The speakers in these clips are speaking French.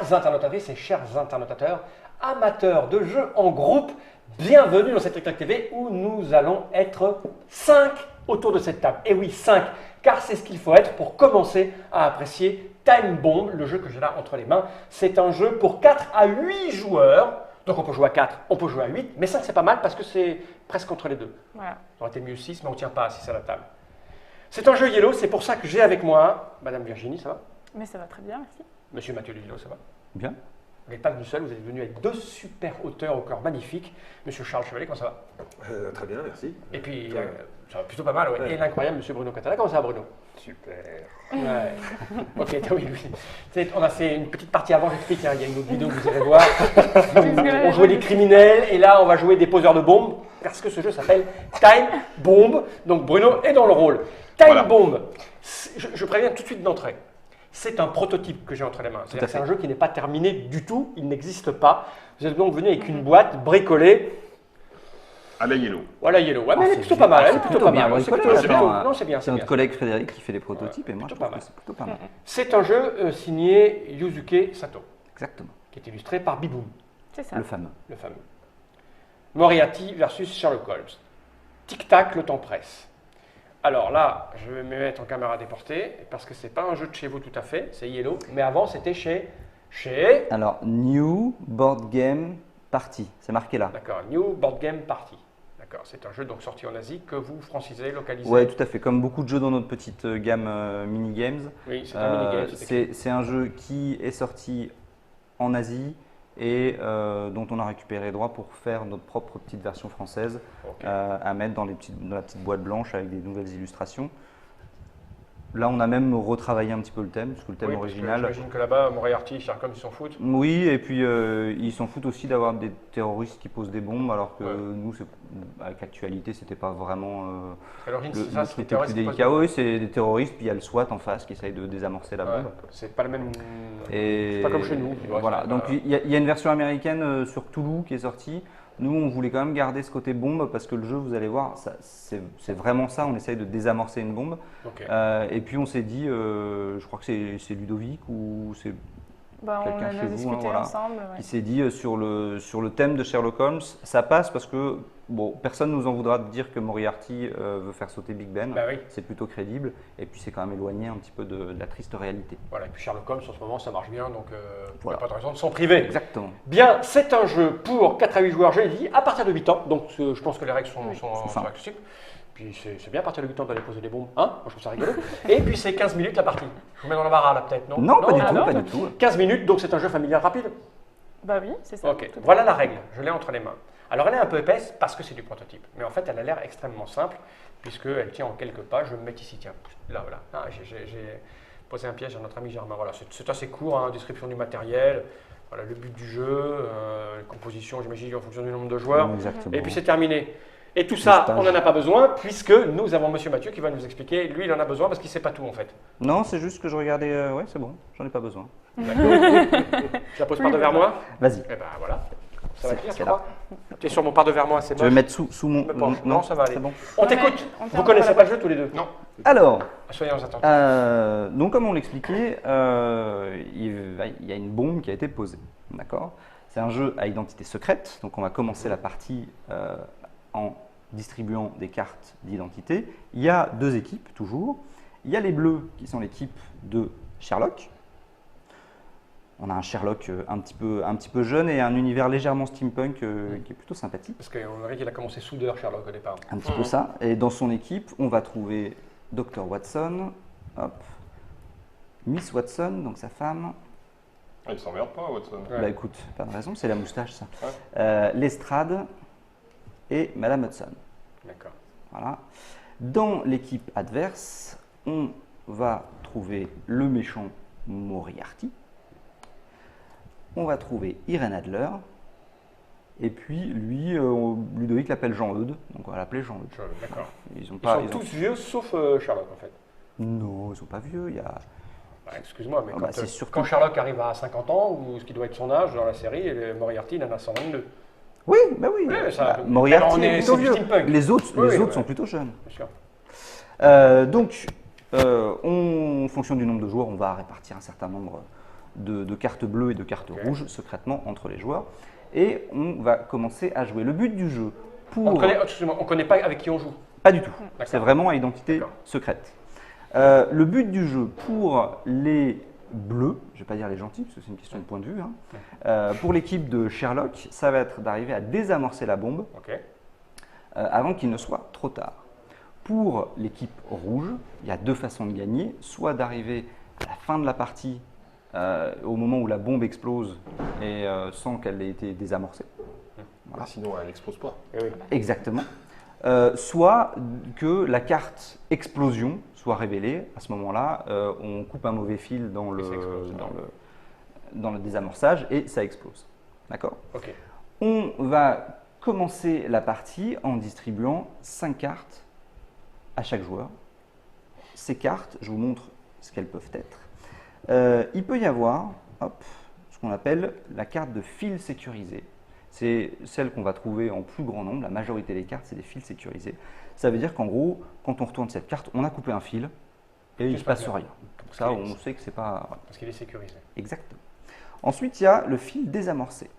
Chères internautatrices et chers internautateurs, amateurs de jeux en groupe, bienvenue dans cette Trick Track TV où nous allons être 5 autour de cette table. Et oui, 5, car c'est ce qu'il faut être pour commencer à apprécier Time Bomb, le jeu que j'ai là entre les mains. C'est un jeu pour 4 à 8 joueurs. Donc on peut jouer à 4, on peut jouer à 8, mais 5 c'est pas mal parce que c'est presque entre les deux. Voilà. Ça aurait été mieux 6, mais on ne tient pas à 6 à la table. C'est un jeu Yellow, c'est pour ça que j'ai avec moi Madame Virginie, ça va? Mais ça va très bien, merci. Monsieur Mathieu Lillo, ça va? Bien. Vous n'êtes pas venu seul, vous êtes venu avec 2 super auteurs au corps magnifiques. Monsieur Charles Chevalier, comment ça va? Très bien, merci. Et puis, Ouais. ça va plutôt pas mal, ouais. Ouais. Et l'incroyable Monsieur Bruno Catala, comment ça va Bruno? Super. Ouais. Ok, oui, oui. On a fait une petite partie avant, j'explique, hein, il y a une autre vidéo que vous irez voir. On jouait des criminels et là on va jouer des poseurs de bombes parce que ce jeu s'appelle Time Bomb. Donc Bruno est dans le rôle. Time Voilà. Bomb, je préviens tout de suite d'entrée. C'est un prototype que j'ai entre les mains. C'est-à-dire que c'est un jeu qui n'est pas terminé du tout, il n'existe pas. Vous êtes donc venu avec une boîte bricolée. À la Yellow. Voilà Yellow. Ouais, mais elle est c'est plutôt pas mal. Elle est c'est plutôt plutôt pas bien mal. C'est bricolé, plutôt- attends, Non, c'est bien. C'est C'est notre bien. collègue Frédéric qui fait les prototypes et moi je plutôt trouve pas que c'est plutôt pas mal. C'est un jeu signé Yusuke Sato, Exactement. qui est illustré par Biboom, C'est ça. Le fameux. le fameux. Moriarty versus Sherlock Holmes. Tic-tac, le temps presse. Alors là, je vais me mettre en caméra déportée, parce que c'est pas un jeu de chez vous tout à fait, c'est Yellow, mais avant c'était chez... Alors, New Board Game Party, c'est marqué là. D'accord, New Board Game Party. D'accord, c'est un jeu donc sorti en Asie que vous francisez, localisez. Ouais, tout à fait. Comme beaucoup de jeux dans notre petite gamme mini-games. Oui, c'est un minigame. C'est un jeu qui est sorti en Asie et dont on a récupéré les droits pour faire notre propre petite version française Ok. à mettre dans la petite boîte blanche avec des nouvelles illustrations. Là, on a même retravaillé un petit peu le thème, parce que le thème Oui, parce que original. j'imagine que là-bas, Moriarty, Sherlock Holmes, ils s'en foutent. Oui, et puis ils s'en foutent aussi d'avoir des terroristes qui posent des bombes, alors que Ouais. nous, avec l'actualité, c'était pas vraiment À l'origine, le c'est ça, truc c'est le plus terroriste qui délicat. pose- Oui, c'est des terroristes, puis il y a le SWAT en face qui essaye de désamorcer la Ouais, bombe. c'est pas le même. Et C'est pas comme chez nous, tu vois, voilà, c'est donc pas- il y a une version américaine sur Toulouse qui est sortie. Nous, on voulait quand même garder ce côté bombe parce que le jeu, vous allez voir, c'est vraiment ça. On essaye de désamorcer une bombe. Ok. Et puis on s'est dit, je crois que c'est Ludovic ou c'est Bah, on quelqu'un en chez a vous, discuté hein, voilà, ensemble. Ouais. qui s'est dit sur le thème de Sherlock Holmes, ça passe parce que bon, personne ne nous en voudra de dire que Moriarty veut faire sauter Big Ben. Bah oui. C'est plutôt crédible. Et puis c'est quand même éloigné un petit peu de la triste réalité. Voilà, et puis Sherlock Holmes, en ce moment, ça marche bien, donc il n'y Voilà. a pas de raison de s'en priver. Exactement. Bien, c'est un jeu pour 4 à 8 joueurs, je l'ai dit, à partir de 8 ans, donc je pense que les règles sont simples. accessibles. Puis c'est bien à partir de 8 ans d'aller poser des bombes, hein, moi je trouve ça rigolo. Et puis c'est 15 minutes la partie. Je vous mets dans l'embarras là peut-être, non? Non, pas du ah tout, non, pas pas du tout. 15 minutes, donc c'est un jeu familial rapide. Bah oui, c'est ça. Ok, tout à voilà fait. la règle, je l'ai entre les mains. Alors elle est un peu épaisse parce que c'est du prototype, mais en fait elle a l'air extrêmement simple puisqu'elle tient en quelques pages. Je vais me mettre ici, tiens, là voilà. Ah, j'ai posé un piège à notre ami Germain. Voilà, c'est assez court, hein, description du matériel, voilà, le but du jeu, composition, j'imagine en fonction du nombre de joueurs. Exactement. Et puis c'est terminé. Et tout ça, stage. on n'en a pas besoin puisque nous avons Monsieur Mathieu qui va nous expliquer. Lui, il en a besoin parce qu'il ne sait pas tout en fait. Non, c'est juste que je regardais. Ouais, c'est bon, j'en ai pas besoin. Je la pose par devers moi. Vas-y. Et ben voilà. Ça va C'est- tenir, c'est tu là. crois? Tu es sur mon par devers moi, c'est Tu veux moche. mettre sous mon. Me penche. Non, ça va aller. C'est bon. On Ouais, t'écoute. on Vous t'entend, connaissez voilà. pas le jeu tous les deux? Non. Alors, Soyons attentifs. donc comme on l'expliquait, il y a une bombe qui a été posée. D'accord? C'est un jeu à identité secrète, donc on va commencer la partie en distribuant des cartes d'identité. Il y a 2 équipes, toujours. Il y a les bleus qui sont l'équipe de Sherlock. On a un Sherlock un petit peu jeune et un univers légèrement steampunk qui est plutôt sympathique. Parce qu'on dirait qu'il a commencé soudeur, Sherlock, au départ. Un petit peu ça. Et dans son équipe, on va trouver Dr. Watson, hop, Miss Watson, donc sa femme. Ah, il s'emmerde pas, Watson. Ouais. Bah écoute, pas de raison, c'est la moustache ça. Ouais. Lestrade et Madame Hudson. D'accord. Voilà. Dans l'équipe adverse, on va trouver le méchant Moriarty. On va trouver Irene Adler. Et puis lui, Ludovic l'appelle Jean-Eudes, donc on va l'appeler Jean-Eudes. D'accord. Ils ont Ils pas, sont ils ont- tous vieux sauf Sherlock, en fait. Non, ils sont pas vieux. Il y a... Bah, excuse-moi, mais Ah quand, bah, c'est surtout- quand Sherlock arrive à 50 ans, ou ce qui doit être son âge dans la série, Moriarty, il en a 122. Oui, bah oui. Ouais, ça- Bah, Moriarty alors, on est- est plutôt c'est du vieux. steampunk. Les autres, Oui, oui, ouais. sont plutôt jeunes. Bien sûr. Donc, en fonction du nombre de joueurs, on va répartir un certain nombre de cartes bleues et de cartes rouges secrètement entre les joueurs. Et on va commencer à jouer. Le but du jeu, On ne connaît pas avec qui on joue. pas du tout. D'accord. C'est vraiment à identité D'accord. secrète. Le but du jeu pour les bleus, je ne vais pas dire les gentils parce que c'est une question de point de vue, hein, pour l'équipe de Sherlock, ça va être d'arriver à désamorcer la bombe Ok. avant qu'il ne soit trop tard. Pour l'équipe rouge, il y a deux façons de gagner, soit d'arriver à la fin de la partie au moment où la bombe explose et sans qu'elle ait été désamorcée. Voilà. Sinon, elle n'explose pas. Eh oui. Exactement. Soit que la carte explosion soit révélée. À ce moment-là, on coupe un mauvais fil dans Et ça explose, dans le désamorçage et ça explose. D'accord ? Ok. On va commencer la partie en distribuant 5 cartes à chaque joueur. Ces cartes, je vous montre ce qu'elles peuvent être. Il peut y avoir ce qu'on appelle la carte de fil sécurisé. C'est celle qu'on va trouver en plus grand nombre. La majorité des cartes, c'est des fils sécurisés. Ça veut dire qu'en gros, quand on retourne cette carte, on a coupé un fil et il ne se passe rien. Pour ça, on sait que c'est pas… voilà. Parce qu'il est sécurisé. Exactement. Ensuite, il y a le fil désamorcé.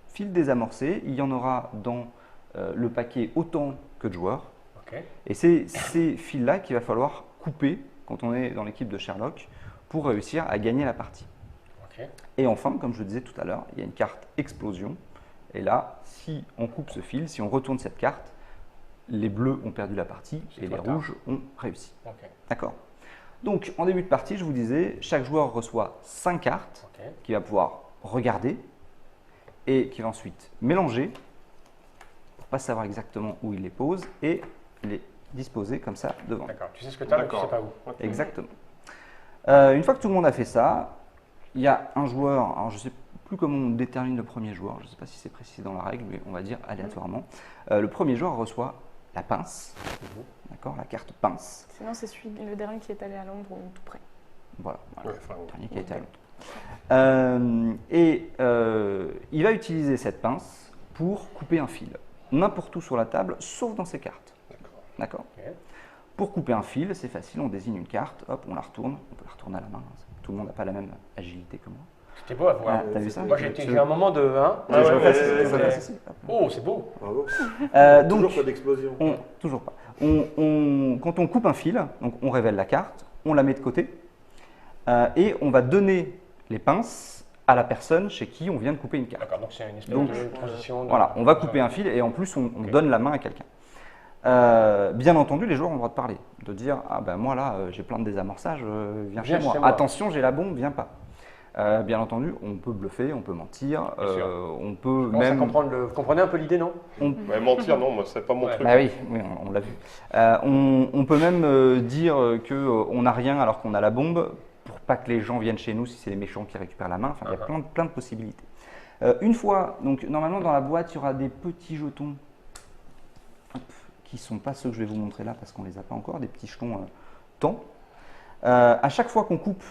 Fil désamorcé, il y en aura dans le paquet autant que de joueurs. Ok. Et c'est ces fils-là qu'il va falloir couper quand on est dans l'équipe de Sherlock pour réussir à gagner la partie. Ok. Et enfin, comme je le disais tout à l'heure, il y a une carte explosion. Et là, si on coupe ce fil, si on retourne cette carte, les bleus ont perdu la partie C'est et les trop tard. rouges ont réussi. Ok. D'accord ? Donc, en début de partie, je vous disais, chaque joueur reçoit 5 cartes Ok. qu'il va pouvoir regarder et qu'il va ensuite mélanger pour ne pas savoir exactement où il les pose et les disposer comme ça devant. D'accord. Tu sais ce que tu as, mais tu ne sais D'accord. pas où. Ok. Exactement. Une fois que tout le monde a fait ça, il y a un joueur, alors je ne sais plus comment on détermine le premier joueur, je ne sais pas si c'est précisé dans la règle, mais on va dire aléatoirement. Le premier joueur reçoit la pince, d'accord, la carte pince. Sinon, c'est le dernier qui est allé à Londres ou tout près. Voilà, Ouais, enfin, le dernier qui a été à Londres. Il va utiliser cette pince pour couper un fil, n'importe où sur la table, sauf dans ses cartes. d'accord. D'accord. Ok. Pour couper un fil, c'est facile, on désigne une carte, hop, on la retourne, on peut la retourner à la main. Tout le monde n'a pas la même agilité que moi. C'était beau à voir. Ah, t'as vu ça? Moi, j'ai un moment de. Hein, Ah ouais, Je refasse ouais, ici, ouais, je ouais. refasse ici, hop. Oh, c'est beau. Bravo. Donc, Toujours pas d'explosion. toujours pas. Quand on coupe un fil, donc on révèle la carte, on la met de côté et on va donner les pinces à la personne chez qui on vient de couper une carte. D'accord, donc c'est une espèce Donc, de transition. Voilà, on va couper un fil et en plus on Ok. donne la main à quelqu'un. Bien entendu, les joueurs ont le droit de parler, de dire ah ben moi là j'ai plein de désamorçages, viens chez moi. Attention, j'ai la bombe, viens pas. Bien entendu, on peut bluffer, on peut mentir, Bien sûr. on peut Même... même. Vous comprenez un peu l'idée, non? Ouais, mentir, non, moi, c'est pas mon Ouais. truc. Bah oui, on l'a vu. On peut même dire qu'on n'a rien alors qu'on a la bombe pour pas que les gens viennent chez nous si c'est les méchants qui récupèrent la main. Enfin, il y a plein de possibilités. Une fois, donc normalement dans la boîte, il y aura des petits jetons qui ne sont pas ceux que je vais vous montrer là parce qu'on ne les a pas encore, des petits jetons temps. À chaque fois qu'on coupe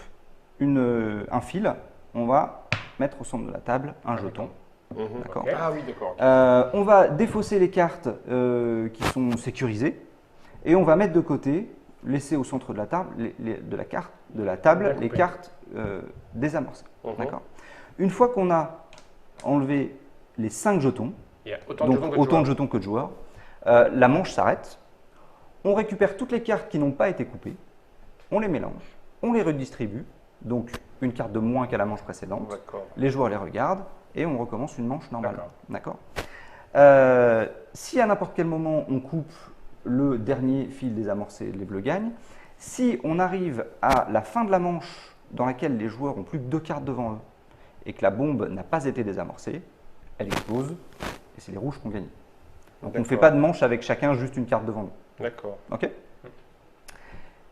un fil, on va mettre au centre de la table un jeton. Mhm. D'accord. Ok. Ah oui, d'accord. On va défausser les cartes qui sont sécurisées et on va mettre de côté, laisser au centre de la table, de la table Bien les coupé. cartes désamorcées. Mhm. D'accord. Une fois qu'on a enlevé les 5 jetons, Il y a autant donc de jetons que autant de joueurs. jetons que de joueurs, la manche s'arrête. On récupère toutes les cartes qui n'ont pas été coupées, on les mélange, on les redistribue, donc une carte de moins qu'à la manche précédente. D'accord. Les joueurs les regardent et on recommence une manche normale. D'accord. D'accord. Si à n'importe quel moment on coupe le dernier fil désamorcé, les bleus gagnent. Si on arrive à la fin de la manche dans laquelle les joueurs ont plus que 2 cartes devant eux et que la bombe n'a pas été désamorcée, elle explose et c'est les rouges qui ont gagné. Donc on ne fait pas de manche avec chacun juste une carte devant nous. D'accord. Ok.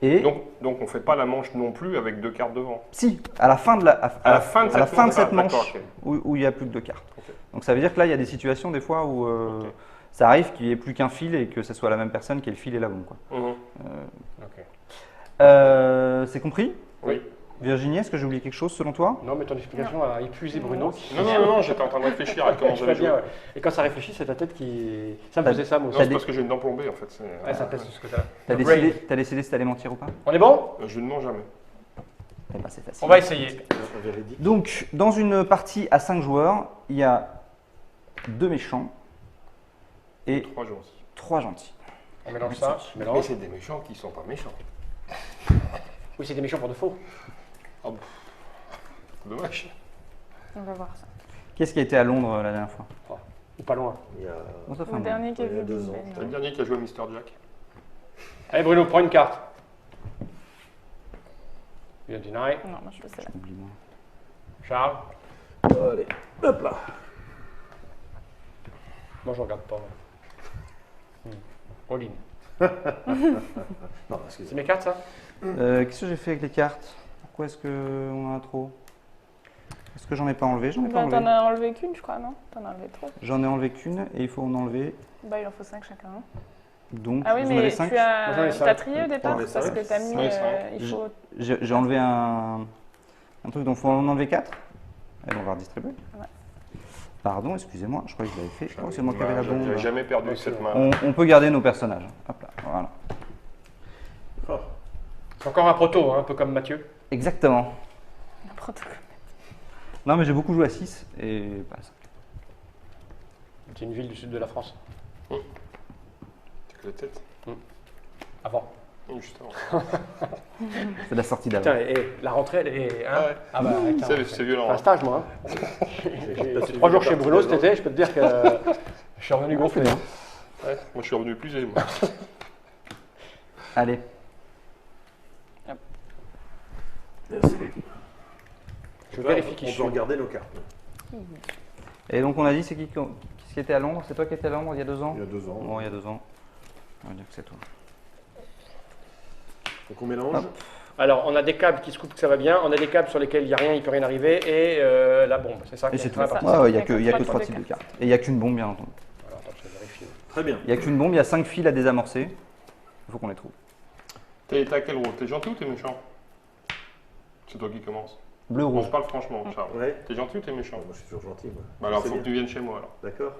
Et Donc on fait pas la manche non plus avec 2 cartes devant. si, à la fin de la fin de cette manche. manche, Ok. où il n'y a plus que 2 cartes. Ok. Donc ça veut dire que là, il y a des situations des fois où Ok. ça arrive qu'il n'y ait plus qu'un fil et que ce soit la même personne qui ait le fil et la bombe. Quoi. Mhm. Ok. C'est compris? Oui. Virginie, est-ce que j'ai oublié quelque chose selon toi? Non, mais ton explication a épuisé Bruno. Non, j'étais en train de réfléchir à comment Je j'allais fais bien, jouer. ouais. Et quand ça réfléchit, c'est ta tête qui. Ça me T'as- faisait ça, moi Non, aussi. c'est parce que j'ai une dent plombée en fait. Ouais, ça me plaît ce côté-là. T'as Le brain. décidé si t'allais mentir ou pas? On est bon? Je ne mens jamais. Eh ben, c'est facile. On va essayer. Un véridique. Donc, dans une partie à 5 joueurs, il y a 2 méchants et 3 jours aussi. 3 gentils. On mélange ça. Je Mais mélange. c'est des méchants qui sont pas méchants. Oui, c'est des méchants pour de faux. Oh, pff, dommage. On va voir ça. Qu'est-ce qui a été à Londres la dernière fois? Ou pas loin. Il y a... Bon, ça fait Le un dernier qui a il y a vu 2 Big ans. Ben. C'est le dernier qui a joué à Mr. Jack. Allez Bruno, prends une carte. You deny. Non, moi je le sais là. Oublie moi. Charles. Allez, hop là. Moi je regarde pas. All in. Non, C'est excusez-moi. mes cartes ça? Qu'est-ce que j'ai fait avec les cartes? Pourquoi est-ce qu'on en a trop? Est-ce que j'en ai pas enlevé? J'en ai pas Bah, t'en enlevé. as enlevé qu'une, je crois, non? T'en as enlevé trop. J'en ai enlevé qu'une et il faut en enlever. Bah, il en faut 5 chacun. Hein. Donc, Ah oui, vous en avez mais 5. tu Moi, j'en ai as, cinq. t'as trié au départ J'en ai parce cinq. que t'as mis. J'en ai cinq. Il faut. J'ai enlevé un truc, donc il faut en enlever 4. Et on va redistribuer. Ouais. Pardon, excusez-moi, je crois que je l'avais fait. Oh, c'est moi qui avais la bombe. J'ai jamais perdu Ouais, cette c'est main. On peut garder nos personnages. Hop là, voilà. Oh, C'est encore un proto, hein, un peu comme Mathieu. Exactement. N'importe quoi. Non, mais j'ai beaucoup joué à 6 et pas à 5. C'est une ville du sud de la France. C'est que la tête. Avant. Juste avant. C'est la sortie Putain, d'avant. et la rentrée, elle est. Hein Ah ouais. Ah bah, putain, C'est violent. C'est un stage, moi. Hein. J'ai passé 3 jours chez Bruno cet été, je peux te dire que je suis revenu gonflé. Hein. Ouais, moi je suis revenu plus moi. Allez, merci. Je vérifie qui On je peut suis. regarder nos cartes. et donc on a dit c'est qui était à Londres? C'est toi qui étais à Londres il y a 2 ans? Il y a 2 ans. Bon, il y a 2 ans. On va dire que c'est toi. Donc on mélange. Hop. Alors, on a des câbles qui se coupent, que ça va bien. On a des câbles sur lesquels il n'y a rien, il ne peut rien arriver. Et la bombe, c'est ça Et qui c'est est tout. très ça. important. Ouais, il n'y a que Avec 3 trois types de cartes. cartes. Et il n'y a qu'une bombe, bien entendu. Alors, attends, je vais vérifier. Très bien. Il n'y a qu'une bombe, il y a 5 fils à désamorcer. Il faut qu'on les trouve. T'es à quel rôle? T'es gentil ou t'es méchant? C'est toi qui commence. Bleu, On rouge. se parle franchement, Charles. Ouais. T'es gentil ou t'es méchant? Moi je suis toujours gentil. Moi. Bah alors C'est faut que bien. tu viennes chez moi alors. D'accord.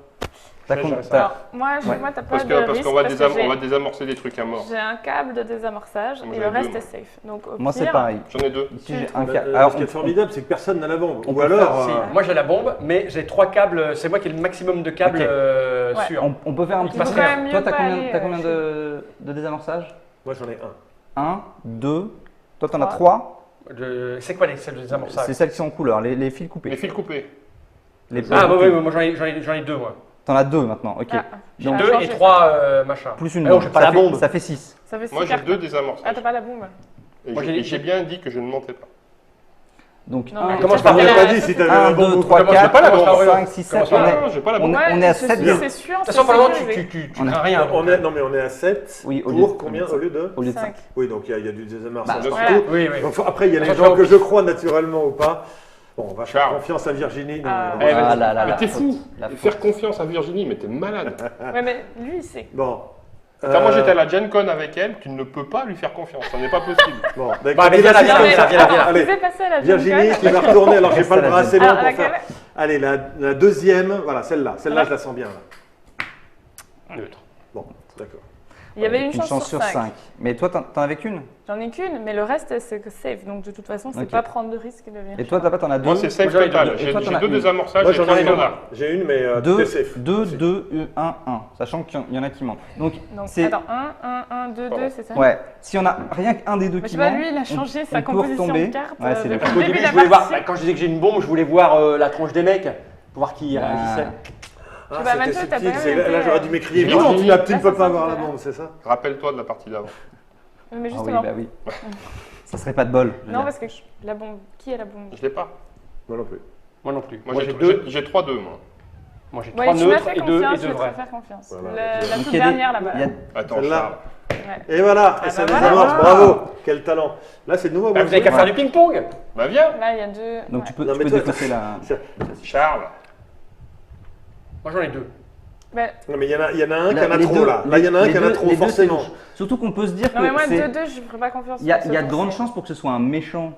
T'as Ouais, combien- j'aurais ça. t'as- Alors, moi, Ouais. moi t'as pas Parce de que parce risque qu'on va, parce que on va j'ai- désamorcer des trucs à mort. j'ai un câble de désamorçage Moi, et j'en ai le reste deux, moi. est safe. Donc, au Moi, c'est pire, pareil. J'en ai 2. Ici, j'ai un Bah, câble. ce Alors, qui est formidable, c'est que personne n'a la bombe. on Ou peut alors. Si, moi j'ai la bombe, mais j'ai 3 câbles. C'est moi qui ai le maximum de câbles Ok. Ouais. sûrs. on peut faire un Il petit faut tour. quand même mieux Toi, t'as pas combien, aller, t'as combien de désamorçage? Moi j'en ai un. 1, 2. Toi, t'en as 3. 3. C'est quoi celles de désamorçage? C'est celles qui sont en couleur, les fils coupés. Les fils coupés. Les Ah, bleus. oui, moi j'en ai 2, moi. T'en as 2 maintenant, ok. Ah, Donc, 2 et 3 machin. plus une Ah non, bombe. j'ai pas Ça la fait- bombe. Ça fait 6. Ça fait 6 Moi j'ai cartes. 2 Ah, désamorçages. t'as pas la bombe. Et Moi, j'ai bien dit que je ne mentais pas. Donc, Non, 1, mais commence t'as par pas On bien. n'a la- pas dit si t'avais 1, la bombe 2, ou 3, pas. Commence 4, pas la bombe, 5, 6, 7. Commence On pas. est, Non, j'ai pas la bombe. on est à 7 c'est sûr. De toute façon, pour le moment, tu On a- n'as rien. On est, non mais on est à 7 Oui, au lieu pour de- combien au lieu de au lieu de 5. 5. Oui, donc il y a du désamorçage. Bah, voilà. Oui, oui. Donc, après, il y a les Ça, gens c'est que je crois naturellement ou pas. Bon, on va faire Charles. confiance à Virginie. non, Ah. mais Eh, voilà. vas-y. Ah là là Mais là. t'es fou. La Et faute. faire confiance à Virginie, mais t'es malade. Ouais, mais lui, il sait. Bon. Quand moi j'étais à la Gen Con avec elle, tu ne peux pas lui faire confiance. Ça n'est pas possible. Bon, Bah, écoutez, mais viens là, là, c'est viens comme là, ça. viens là, viens là. Allez, Vous avez passé à la Virginie Gen qui va retourner, alors j'ai pas le Reste à la bras assez Gen long Con. pour Ah, faire. laquelle Allez, la deuxième, voilà, celle-là. Celle-là, Ouais. je la sens bien. Là. Neutre. Bon, d'accord. Il y avait une chance sur 5. Mais toi, t'en avais qu'une? J'en ai qu'une, mais le reste, c'est que safe. Donc, de toute façon, c'est Ok. pas prendre de risque de venir. Et toi, t'en as 2? Moi c'est safe Moi, j'en ai total. deux. Et J'ai toi, t'en as 2 une. désamorçages Moi, et j'en 3 ai une. standards. J'ai une, mais tout 2, est safe. 2, 2, 1, 1. Sachant qu'il y en a qui mentent. Donc, Donc, c'est. attends, 1, 2, 2, c'est ça? Ouais, si on a rien qu'un des deux Mais qui je sais pas, ment, lui, il a changé sa on peut composition retomber. de cartes. Ouais, c'est depuis le- Parce le qu'au début début, de je voulais la voir, partie. quand je disais que j'ai une bombe, je voulais voir la tronche des mecs, pour voir qui réagissait. Ah, Bah, c'était Mathieu, t'as subtil. pas c'est- même Là, été, j'aurais dû m'écrire. Virginie. Non, tu Là, ne ça peux pas sent avoir tout la à l'heure. bombe, c'est ça? Rappelle-toi de la partie d'avant. Mais Ah oui, justement. bah oui. Ça serait pas de bol. je veux Non, dire. parce que la bombe. Qui a la bombe? Je l'ai pas. Moi non plus. Moi non plus. Moi Moi j'ai j'ai 2. j'ai 3-2 moi. Moi j'ai Ouais, 3 tu m'as neutres fait et 2 confiance, je vais vrais. te faire confiance. Voilà. La Donc, toute il y a des- dernière là-bas. il y a- Attends Celle-là. Charles. Ouais. Et voilà, Ah et ça bah les voilà. amorce, bravo. Quel talent. Là, c'est nouveau. Bah, moi, vous avez qu'à je- faire du ping-pong. Bah viens Là, il y a 2. Donc tu peux, Non, tu mais peux toi- défausser la. Charles. Moi j'en ai 2. Non, mais il y en a un qui en a Les trop deux- là. Là, il y en a un les qui en a deux- trop, les deux, c'est forcément. louche. Surtout qu'on peut se dire Non, mais moi, que c'est. 2-2, je ne ferai pas confiance. Il y a, sur il y a ce de grandes tour-ci. chances pour que ce soit un méchant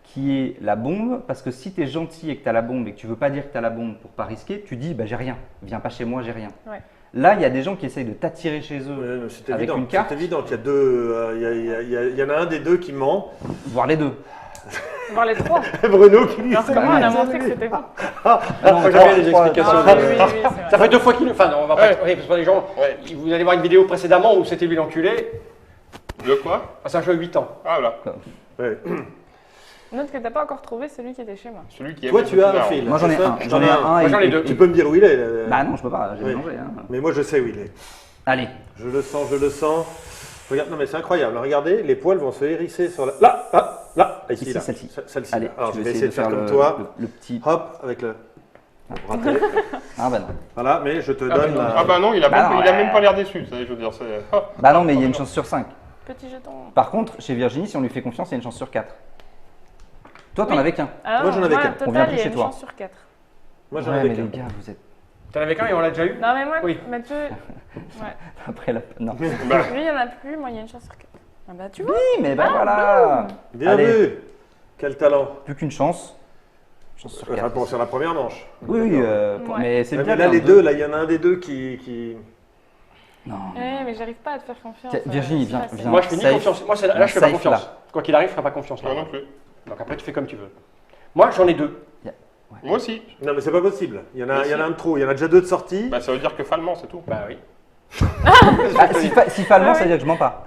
qui ait la bombe, parce que si tu es gentil et que tu as la bombe et que tu veux pas dire que tu as la bombe pour pas risquer, tu dis bah j'ai rien, viens pas chez moi, j'ai rien. Ouais. Là, il y a des gens qui essayent de t'attirer chez eux, Ouais, mais c'est Avec évident. une carte. C'est évident qu'il y a deux. Il y en a un des deux qui ment. voire les deux. Voir les trois. Bruno qui lui Alors que moi, on a montré que c'était bon. Ah non, Faut jamais les explications. Ah, oui, oui, oui, c'est Ça vrai. fait 2 fois qu'il. Enfin, non, on va pas. Ouais. Oui, parce que les gens. Ouais. Vous allez voir une vidéo précédemment où c'était lui l'enculé. Le quoi? Ah, c'est un jeu à 8 ans. Ah, voilà. Ouais. Note que t'as pas encore trouvé celui qui était chez moi. Celui qui Toi, aime tu as un le fil. Moi j'en ai c'est ça un. J'en ai un. Moi, j'en ai deux. Tu peux me dire où il est. Bah non, je peux pas, j'ai Oui. mélangé. Hein. Mais moi, je sais où il est. Allez. Je le sens, je le sens. Regarde, non mais c'est incroyable. Regardez, les poils vont se hérisser sur la. Là, ici, Ici, là. celle-ci. Celle-ci. Allez, là. Alors, tu je veux vais essayer de faire comme le, toi. le petit. Hop, avec le. Bon, raté. Ah bah non. Voilà, mais je te Ah, donne bah, la. Ah bah non, il a, Bah même, non, il a ouais. même pas l'air déçu, ça, je veux dire, c'est... Ah. Bah non, mais il y a une chance sur 5. Petit jeton. Par contre, chez Virginie, si on lui fait confiance, il y a une chance sur 4. Toi, t'en Oui. avais qu'un. Ah, Moi, j'en avais qu'un. On vient Total, plus il y a chez une toi. chance sur 4. Moi, j'en Ouais, avais mais qu'un. les gars, vous êtes. T'en avais qu'un et on l'a déjà eu. Non, mais moi, Oui. Mathieu, Après la. Non. Oui, Bah, lui, il y en a plus, moi, il y a une chance sur 4. Ah bah, tu vois. mais bah voilà. Bien Allez. vu. Quel talent. Plus qu'une chance. Chance sur 4. Enfin, pour sur la première manche. Oui, oui, Ouais. mais c'est Ouais, bien. mais là, bien, les deux, là, il y en a un des deux qui. Non. Mais j'arrive pas à te faire confiance. Tiens, Virginie, c'est viens, facile. viens. Moi, je fais ni Safe. confiance. Moi, là, je fais pas Safe, confiance. là. Quoi qu'il arrive, je ferai pas confiance là. moi non plus. Donc après, tu fais comme tu veux. Moi, j'en ai 2. Moi aussi. Non, mais c'est pas possible. Il y en a, Mais il y en a si. un de trop. Il y en a déjà deux de sortie. Bah, ça veut dire que Falman, c'est tout. Bah oui. Ah, si Falman, Ah ça veut oui. dire que je mens pas.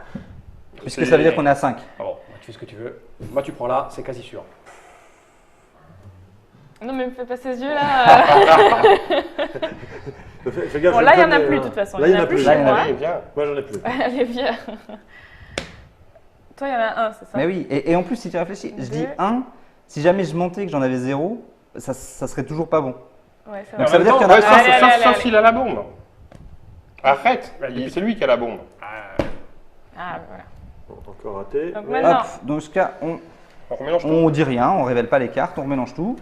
Puisque C'est- ça veut dire qu'on est à 5. Ah bon, bah, tu fais ce que tu veux. Moi, tu prends là, c'est quasi sûr. Non, mais me fais pas ces yeux là. Fais gaffe, Bon, je là, il y vais en a te plus, donner de toute façon. Là, Il y en a plus Là, chez il y en a moi. Allez, viens. Moi, j'en ai plus. Allez, viens. Toi, il y en a un, c'est ça? Mais oui, et en plus, si tu réfléchis, je dis Deux. 1. Si jamais je montais que j'en avais 0, ça serait toujours pas bon. Ouais, c'est Donc vrai. ça veut dire qu'il y en Ouais, a sauf, un. Allez, sauf- allez, sauf allez. s'il a la bombe. Arrête, Ouais, depuis- c'est lui qui a la bombe. Ah, voilà. Bon, encore raté. Donc Ouais. maintenant- Hop, dans ce cas, On remélange tout. on dit rien, on révèle pas les cartes, on mélange tout.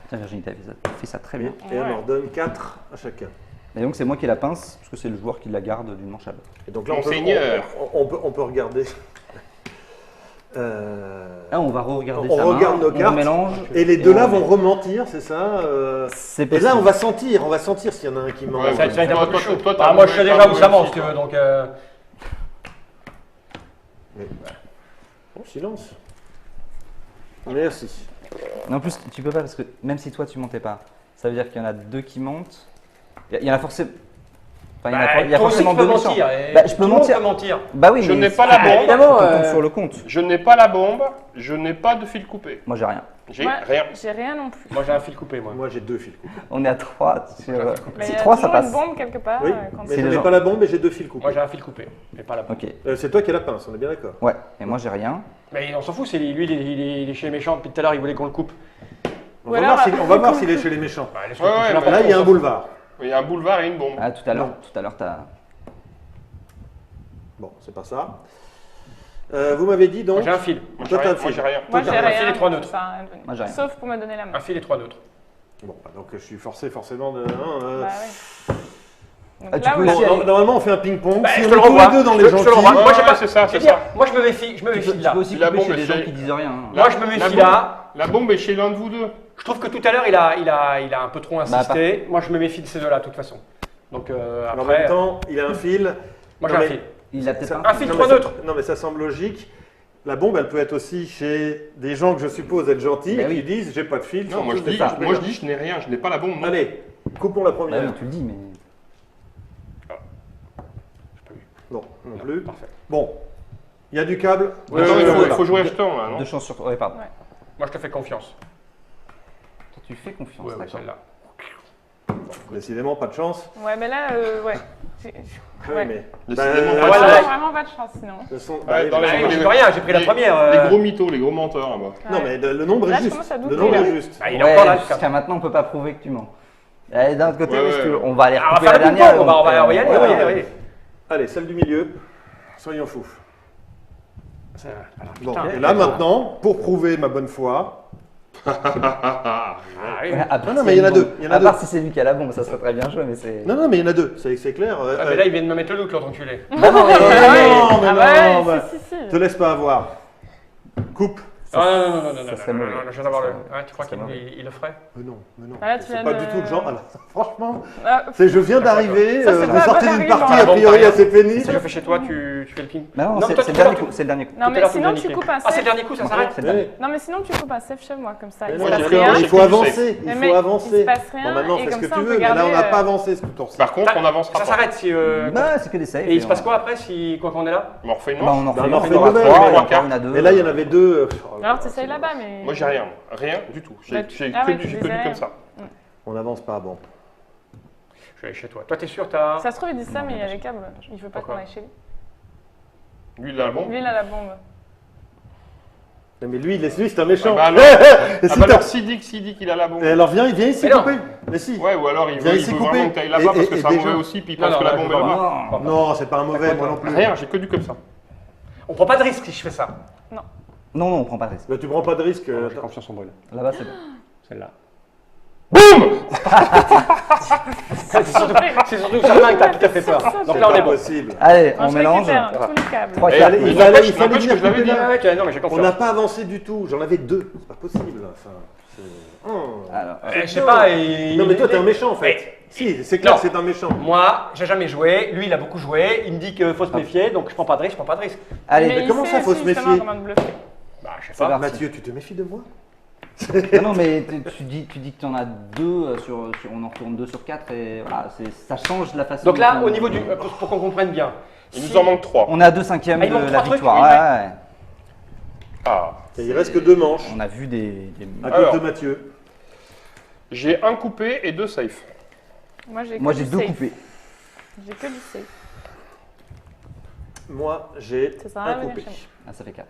Tiens, Virginie, t'as fait ça très bien. Et on Ouais. leur donne 4 à chacun. Et donc, c'est moi qui ai la pince, parce que c'est le joueur qui la garde d'une manche à l'autre. Et donc là, Monseigneur. on peut regarder. Ah, on va re-regarder On sa regarde main, nos cartes. on mélange. Et les deux là on vont met. rementir, c'est ça C'est Et possible. là, on va sentir s'il y en a un qui ment. Ouais, Ça va être un Toi, peu plus toi, chaud. toi, t'as Ah, un moi, je sais mauvais- déjà t'as un où ça ment, mauvais si tu veux. aussi, Donc, Oh, silence. Merci. Mais en plus, tu peux pas, parce que même si toi, tu montais pas, ça veut dire qu'il y en a 2 qui montent. Il y en a forcément. Enfin, il y a toi aussi, forcément tu peux 2 méchants. mentir. et Bah, je peux tout le monde mentir. peut mentir. Bah oui, Je mais n'ai pas la Ah, bombe. évidemment, on compte sur le compte. Je n'ai pas la bombe, je n'ai pas de fil coupé. Moi, j'ai rien. J'ai Ouais, rien. J'ai rien non plus. Moi, j'ai un fil coupé, moi. Moi, j'ai 2 fils coupés. On est à 3 sur. Mais il Si y a 3, ça toujours passe. une bombe quelque part. Oui, quand mais c'est je les n'ai gens- pas la bombe et j'ai 2 fils coupés. Moi, j'ai un fil coupé, mais pas la bombe. Ok. C'est toi qui as la pince, on est bien d'accord. Ouais, et moi, j'ai rien. Mais on s'en fout, c'est lui, il est chez les méchants. Depuis tout à l'heure, il voulait qu'on le coupe. On Ou va alors, voir on va voir s'il est chez les méchants. Bah, laisse-le Ouais, couper ouais, là, mais Là, il y a un on s'en fout. boulevard. Il y a un boulevard et une bombe. Ah, tout à l'heure, t'as. Bon, c'est pas ça. Vous m'avez dit Moi, donc. j'ai un fil. Moi, Toi, j'ai t'as rien. le Moi, fil. j'ai rien. Moi, Toi, j'ai t'as un rien. fil et 3 donc neutres. ça a rien donné. Moi, j'ai rien. Sauf pour me donner la main. Un fil et 3 neutres. Bon, bah, donc je suis forcé forcément de. Bah ouais. Donc Ah, tu là peux où aussi là- aller- Normalement, on fait un ping-pong. Bah, Si je on te est le tous renvoie. les deux dans Je les te le gentils. renvoie. Moi, j'ai pas- Ouais, c'est ça, C'est c'est bien. ça. Moi, je me méfie Tu peux là. aussi La couper bombe chez est des gens chez- qui disent rien. Moi, je me méfie La là. La bombe est chez l'un de vous deux. Je trouve que tout à l'heure, il a un peu trop insisté. Moi, je me méfie de ces deux-là, de toute façon. Donc, En après, même temps, il a un fil. moi, j'ai Non, un mais- fil. Il a peut-être Ça- un. Un fil non, 3 mais ça- neutres. Non, mais ça semble logique. La bombe, elle peut être aussi chez des gens que je suppose être gentils Bah et oui. qui disent j'ai pas de fil. Non, moi je surtout dis, des ça. je n'ai rien, je n'ai pas la bombe. non. Allez, coupons la Bah première. oui, tu le dis, mais. Non, non plus. Parfait. Bon, il y a du câble. Ouais, Attends, ouais, il ouais. faut jouer jeton là, non? 2 chances sur. Ouais, pardon. Ouais. Moi, je te fais confiance. Toi, tu fais confiance, Ouais, ouais, d'accord. celle-là. Décidément, pas de chance. Ouais, mais là, ouais. J'ai- Oui, Ouais. mais. Décidément, bah, pas de ouais, chance. ouais. Ah, vraiment pas de chance sinon. le son- Ouais, bah, dans les- bah, Bah, j'ai rien, j'ai pris la première. Les gros mythos, les gros menteurs là-bas. Non, Ouais. mais le nombre Là, est je juste. commence à Le douter, nombre là. est juste. Bah, il est encore là, le jusqu'à câble. maintenant, on peut pas prouver que tu mens. Et d'un autre côté, Ouais, parce ouais, que ouais. on va aller Ah, on va recouper faire la le dernière. ping-pong, on va y aller, on va y Ouais, aller. ouais. Allez, celle du milieu. Soyons fous. Bon, Putain, et là maintenant, pour prouver ma bonne foi. Ah, oui. Ouais, à part non, si mais il y en a une deux, bombe. il y en a À part deux. si c'est lui qui a la bombe, ça serait très bien joué, mais c'est. Non, non, mais il y en a deux, c'est clair. Ah, mais là, il vient de me mettre le doute, l'autre enculé. Bah non, mais. non, mais Ah non, ouais, bah, si, si, si. te laisse pas avoir. Coupe. Ah non, non, non, non, non, ça non, serait non, mauvais. non, non, je viens d'avoir le. Ça serait- Hein, tu crois ça serait qu'il le ferait? Mais non, mais non. Ah, là, tu C'est viens pas de- du tout le genre. Alors, franchement, Ah, je viens d'arriver, Ça, c'est vous pas sortez bon d'une argument. partie Ah a bon, priori t'as assez Si pénible. je fais chez toi, tu fais le ping. Bah non, mais c'est toi, le tout dernier à l'heure, coup. C'est le dernier coup. non, Tout à mais l'heure, sinon, tu tu l'as coupes un Ah, c'est le save. dernier coup, ça s'arrête. C'est le dernier. Non, mais sinon, tu coupes un save chef, moi, comme ça. Mais Il non, se passe d'accord, rien. il J'ai faut que du avancer, Mais il mec, faut il avancer. se passe rien, Bon, maintenant, et fais ce comme que ça, tu on veux, peut mais là, on garder, n'a pas avancé ce tour-ci. Par contre, on avancera Ça pas. s'arrête si. Non, c'est que des saves. Et il se passe quoi après si quand on est là? On en refait une Bah, manche. on en Bah, refait on en une, refait on en une aura nouvelle, trois, mais et encore une à deux. Mais là, il y en avait deux. Alors, t'essayes là-bas, mais. Moi, j'ai rien. Rien du tout. J'ai Bah, ah ouais, tu j'ai les que du as. comme ça. On n'avance pas, bon. Je vais aller chez toi. Toi, t'es sûr, t'as. Ça se trouve, il dit ça, Non, mais il y a bien les câbles. Il veut pas Pourquoi qu'on aille chez lui. Lui, il a la bombe. Lui, il a la bombe. Non, mais lui, laisse-lui, c'est un méchant. Ah bah alors, Et ah si bah t'as- alors, s'il dit qu'il a la bombe. Et alors, viens ici Mais non. couper. Mais si. Ouais, ou alors il Viens veut ici vraiment couper. que tu ailles là-bas parce que Et c'est un déjà- mauvais aussi, puis il Non, pense que non, la là, bombe je est vois là-bas. Non. Non, c'est pas un mauvais, moi non plus. Rien, j'ai que du comme ça. On prend pas de risque si je fais ça. Non, non, on prend pas de risque. Là, tu prends pas de risque. J'ai confiance en brûle. Là-bas, c'est bon. Celle-là. Boum C'est surtout Charmin qui t'a fait peur. Donc là, on est bon. possible. Allez, Non, on je mélange. récupère tous les câbles. Trois Eh, câbles. il mais fallait- n'empêche il fallait que je venir l'avais couper dit. là. Ouais, non, mais j'ai On n'a confiance. pas avancé du tout. J'en avais deux. C'est pas possible. Enfin, c'est- Alors, Je sais pas. et- Non, mais toi, t'es un méchant en fait. Mais- Si, c'est clair, Non. c'est un méchant. Moi, j'ai jamais joué. Lui, il a beaucoup joué. Il me dit qu'il faut se méfier, donc je prends pas de risque, je prends pas de risque. allez, mais il comment sait ça, faut aussi, se justement, méfier comment te bluffer. Bah, je sais C'est pas. parti. Mathieu, tu te méfies de moi? non, non, mais tu dis que tu en as deux, on en retourne 2 sur 4 et voilà, ça change la façon. Donc là, dont- au niveau du. Pour qu'on comprenne bien. Il si- nous en manque 3. On a 2 cinquièmes Ah, il de manque la trois trucs, victoire. oui, Ouais, ouais. Ah. Et il reste que deux manches On a vu à Alors. cause de Mathieu. J'ai un coupé et 2 safe. Moi, j'ai Moi, que j'ai du 2 safe. coupés. J'ai que du safe. Moi, j'ai Ça sert à rien un de coupé. venir chez Ah, ça fait 4.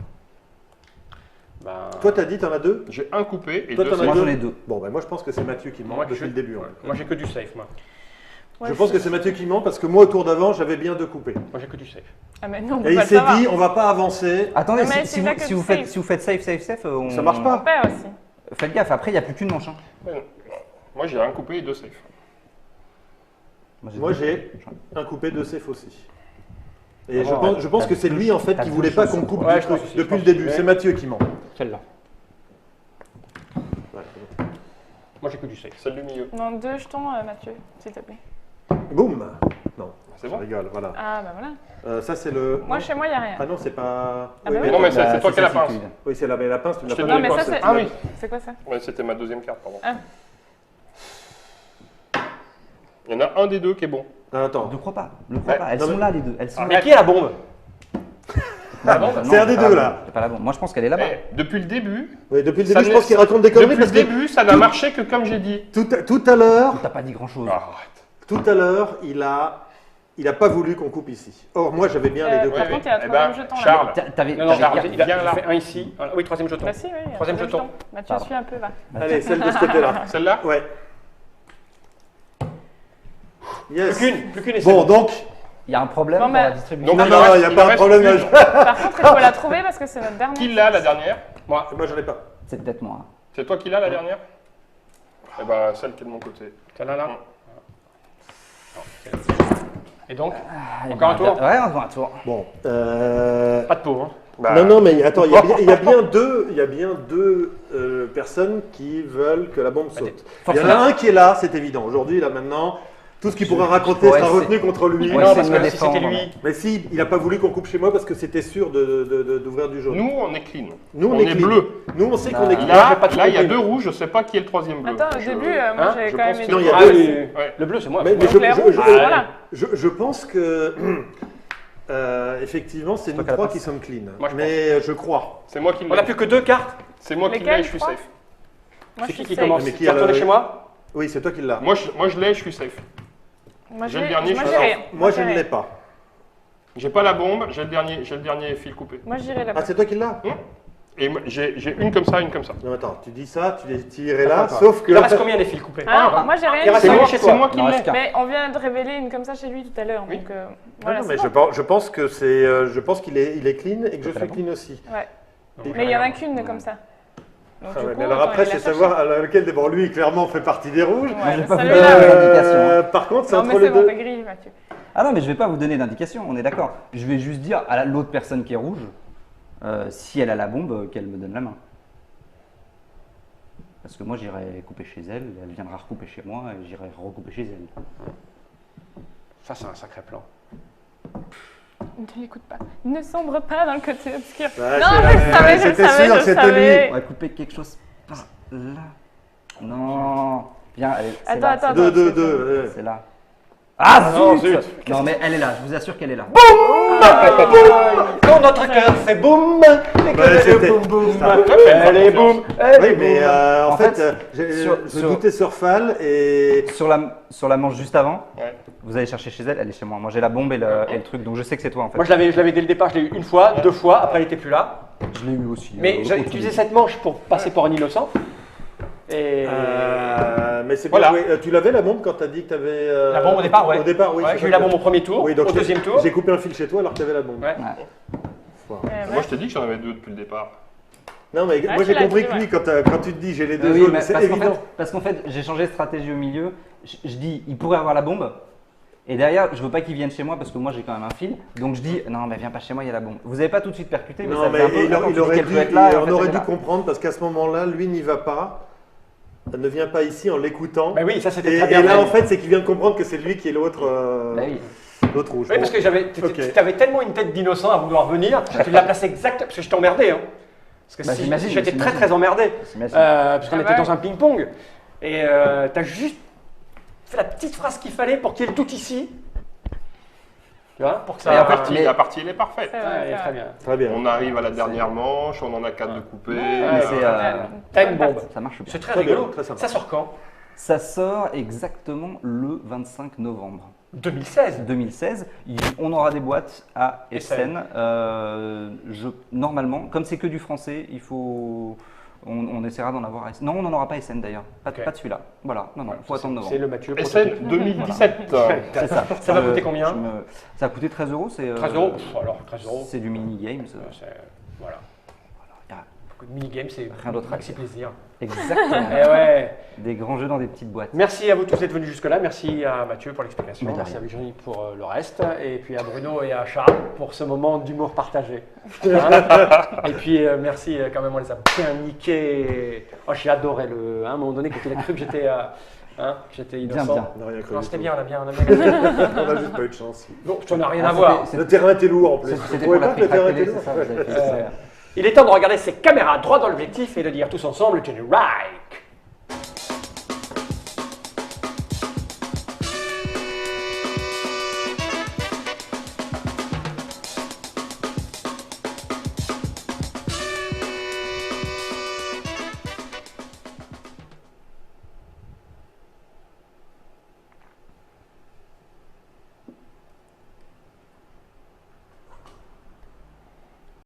Ben, Toi, t'as dit, t'en as deux? J'ai un coupé et Toi, 2 t'en as safe. Moi, deux. j'en ai 2. Bon, ben moi, je pense que c'est Mathieu qui ment Moi, depuis je- le début. ouais. hein. Moi, j'ai que du safe, moi. moi. Je pense que c'est Mathieu qui ment parce que moi, au tour d'avant, j'avais bien deux coupés. Moi, j'ai que du safe. Ah, mais non, on Et peut il pas le s'est savoir. dit, on va pas avancer. Attendez, Non, mais si c'est là que vous du faites, safe. si vous faites safe, on... Ça marche pas. On perd aussi. Faites gaffe, après, il n'y a plus qu'une manche. Hein. Moi, j'ai un coupé et 2 safe. Moi, deux. j'ai un coupé de safe aussi. Et Ah je bon, pense, je pense t'as que c'est deux- lui, en fait, t'as qui deux voulait pas choses qu'on sur coupe toi. du Ouais, je truc pense aussi, je depuis pense le début. que- C'est Mathieu qui ment. Celle-là. Ouais. Moi, j'ai que du safe. Celle du milieu. Non, 2 jetons, Mathieu, s'il te plaît. Boum. Non, C'est je bon rigole, voilà. Ah, bah voilà. Ça, c'est le... Moi, chez moi, il n'y a rien. Ah non, c'est pas... Ah bah oui. Non, mais c'est Bah, toi qui as la celle-ci pince. que tu- Oui, c'est la pince, tu me l'as Je pas t'ai Non, donné. mais donné ça, quoi, c'est. Ah oui. C'est quoi ça? Ouais, c'était ma deuxième carte, pardon. Ah. Il y en a un des deux qui est bon. Ah, attends. Ne crois pas, ne crois Ouais, pas. Elles non, sont mais- là, les deux. Elles sont Mais là. qui est la bombe? C'est un des deux, là. C'est pas la bombe. Moi, je pense qu'elle est là-bas. Eh, depuis le début, Oui, depuis le Ça début, je n'est- pense qu'il raconte des conneries depuis parce le que début, ça n'a marché que comme j'ai dit. tout à l'heure, T'as pas dit grand-chose. Arrête. tout à l'heure, il a pas voulu qu'on coupe ici. Or, moi, j'avais bien les deux Par coupés. contre, il y a un Eh troisième ben, jeton là. Charles, T'avais Non, non, t'avais Charles, quatre- il a viens là. fait un ici. Oui, troisième jeton. Bah si, oui, il y a un Troisième jeton. Mathieu, Pardon. suis un peu, va. Allez, celle de ce côté-là. celle-là Ouais. Yes. Plus qu'une et Bon, c'est donc, Il y a un problème Non, pour mais- la distribution. Donc, non, il non, en il reste- n'y a il pas en de reste problème. une. Par contre, il faut la trouver parce que c'est notre dernière. Qui l'a la dernière Moi. Moi, j'en ai pas. C'est peut-être moi. C'est toi qui l'as la dernière Eh ben, celle qui est de mon côté. Celle-là, là. Mm. Non, c'est là. Et donc, Allez, Encore un tour Ouais, encore un tour. Bon. pas de pot. Hein. Bah, Non, non, mais attends, il y a bien deux personnes qui veulent que la bombe saute. Il y en a un qui est là, c'est évident. Aujourd'hui, là, maintenant, tout ce qu'il pourra raconter Ouais, sera c'est- retenu contre lui. Ouais, non, c'est parce de me que si c'était défendre. lui. Mais si, il n'a pas voulu qu'on coupe chez moi parce que c'était sûr d'ouvrir du jaune. Nous, on est clean. Nous, on est clean. bleu. Nous, on sait qu'on Bah, est clean. j'ai Là, pas tout il y a compris. deux rouges, je sais pas qui est le troisième bleu. Attends, au Je- début, moi Hein, j'avais je quand même pense aidé. que- Non, il y a Ah deux. oui, Ouais. le bleu, c'est moi. Mais c'est moi. je- Clair je- rouge, je- voilà. Je pense que effectivement, c'est nous toi qui as la trois passe. qui sommes clean. Moi, je Mais je crois. C'est moi qui On n'a l'ai. plus que 2 cartes. C'est moi qui Lesquelles, l'ai, je suis trois safe. Moi, C'est je qui suis qui safe. commence Mais qui Tu a vas retourner le- chez moi? Oui, c'est toi qui l'as. Moi, je l'ai, je suis safe. Moi, J'ai le dernier, Moi, je j'ai suis rien. Moi, je j'ai ne rien. l'ai pas. J'ai pas la bombe, j'ai le dernier fil coupé. Moi, j'irai Ah, là-bas. c'est toi qui l'as? Et j'ai une comme ça, une comme ça. Non, attends, tu dis ça, tu irais là, Attends, sauf que. Il reste combien les fils coupés? Ah, moi, j'ai Il rien. reste du combien tout. chez C'est toi? moi qui Non, l'ai. reste qu'un. Mais on vient de révéler une comme ça chez lui tout à l'heure. Oui. Donc, Non, voilà, non, c'est mais bon. je pense que c'est. Je pense qu'il est clean et que je fais suis la bombe. clean aussi. Ouais. Non, Mais il y en a rien. qu'une comme ça. Donc, Ah du ouais, coup, mais alors autant après, aller c'est la chercher. savoir à lequel des. Bon, lui, clairement, fait partie des rouges. Ouais, j'ai pas voulu celui-là, donner ouais. d'indication. Par contre, c'est Non, entre mais les c'est bon, deux. t'as grillé, Mathieu. Ah non, mais je vais pas vous donner d'indication, on est d'accord. Je vais juste dire à l'autre personne qui est rouge, si elle a la bombe, qu'elle me donne la main. Parce que moi, j'irai couper chez elle, elle viendra recouper chez moi et j'irai recouper chez elle. Ça, c'est un sacré plan. Ne l'écoute pas. Ne sombre pas dans le côté obscur. Ouais, non, c'est mais je la- savais, je c'était savais, sûr, je c'était savais. On va couper quelque chose par là. Non. Viens, allez, c'est Attends, là. attends, Deux, attends. deux, deux. C'est là. Ah non, zut, zut. Non mais elle est là, je vous assure qu'elle est là. Quand notre cœur fait boum, et que Ouais, le c'était- boum boum, c'était elle est boum, elle Oui, est mais boum. en En fait, fait, je sur- doutais sur Fall et. Sur la manche juste avant, Ouais. vous allez chercher chez elle, elle est chez moi. Moi j'ai la bombe et le truc, donc je sais que c'est toi en fait. Moi, je l'avais dès le départ, je l'ai eu une fois, deux fois, après elle n'était plus là. je l'ai eu aussi. Mais j'ai utilisé cette manche pour passer pour un innocent. Et Mais c'est Voilà. bien, oui. Tu l'avais la bombe quand tu as dit que tu avais. la bombe au départ, ouais. Au départ, oui. Ouais, c'est j'ai eu ça la que- bombe au premier tour, Oui, donc au deuxième tour. J'ai coupé un fil chez toi alors que tu avais la bombe. Ouais. Moi, je t'ai dit que j'en avais deux depuis le départ. Non, mais moi tu j'ai l'as compris dit, que ouais. lui, quand tu te dis j'ai les deux Oui, jaunes, mais c'est parce qu'en évident. parce qu'en fait, j'ai changé de stratégie au milieu. Je dis, il pourrait avoir la bombe. Et derrière, je veux pas qu'il vienne chez moi parce que moi j'ai quand même un fil. Donc je dis, non, mais viens pas chez moi, il y a la bombe. Vous avez pas tout de suite percuté, mais Non, ça mais faisait un peu. il, Quand tu il dis aurait qu'elle dû, peut être là, et en on fait, aurait elle est dû là. comprendre parce qu'à ce moment-là, lui n'y va pas, ne vient pas ici en l'écoutant. Bah oui, ça c'était Et, très bien et là, fait. en fait, c'est qu'il vient de comprendre que c'est lui qui est l'autre Bah oui. l'autre rouge. Oui, parce que Ok. tu avais tellement une tête d'innocent à vouloir venir, tu l'as placé exact, parce que je t'ai emmerdé. Hein. Parce que Bah, si, j'imagine, j'étais très j'imagine. très emmerdé, J'imagine. parce qu'on Ah était ouais. dans un ping-pong. Et t'as juste fait la petite phrase qu'il fallait pour qu'il y ait le tout ici. Tu vois, pour que ça. Et La en fait, partie, mais- la partie, elle est parfaite. C'est Ouais, vrai, elle est c'est très vrai. bien. Très bien. On arrive à la dernière manche, on en a 4 de coupés. mais c'est, Time bomb. ça marche bien. C'est très Très bien, rigolo. très sympa. Ça sort quand Ça sort exactement le 25 novembre 2016. 2016. On aura des boîtes à Essen. Essen. Normalement, comme c'est que du français, il faut. On essaiera d'en avoir à Essen. Non, on n'en aura pas à Essen d'ailleurs. Pas Ok. de celui-là. Voilà. Non, faut attendre novembre. C'est le Mathieu. SN prototype. 2017. C'est ça. Ça va coûter combien Ça va coûter 13 euros. 13 euros. Alors 13 euros. C'est du mini-game. Voilà. Il y a Beaucoup de mini-games, c'est Rien d'autre à maxi plaisir. Exactement. Eh ouais. Des grands jeux dans des petites boîtes. Merci à vous tous d'être venus jusque-là. Merci à Mathieu pour l'explication. Mais de Merci rien. à Virginie pour le reste. Et puis à Bruno et à Charles pour ce moment d'humour partagé. Hein. Et puis merci quand même, on les a bien niqués. Oh, j'ai adoré le. À un moment donné, quand il a cru que j'étais innocent. bien. On n'a rien cru. Non, du c'était tout. bien, on a bien gagné. On a juste pas eu de chance. Non, ça n'a rien Ah, à voir. c'était- Le terrain était lourd en plus. Vous C'était trouvez pour la pas que le terrain télé, était lourd c'est ça, vous avez fait Il est temps de regarder ses caméras droit dans l'objectif et de dire tous ensemble Jenny Reich.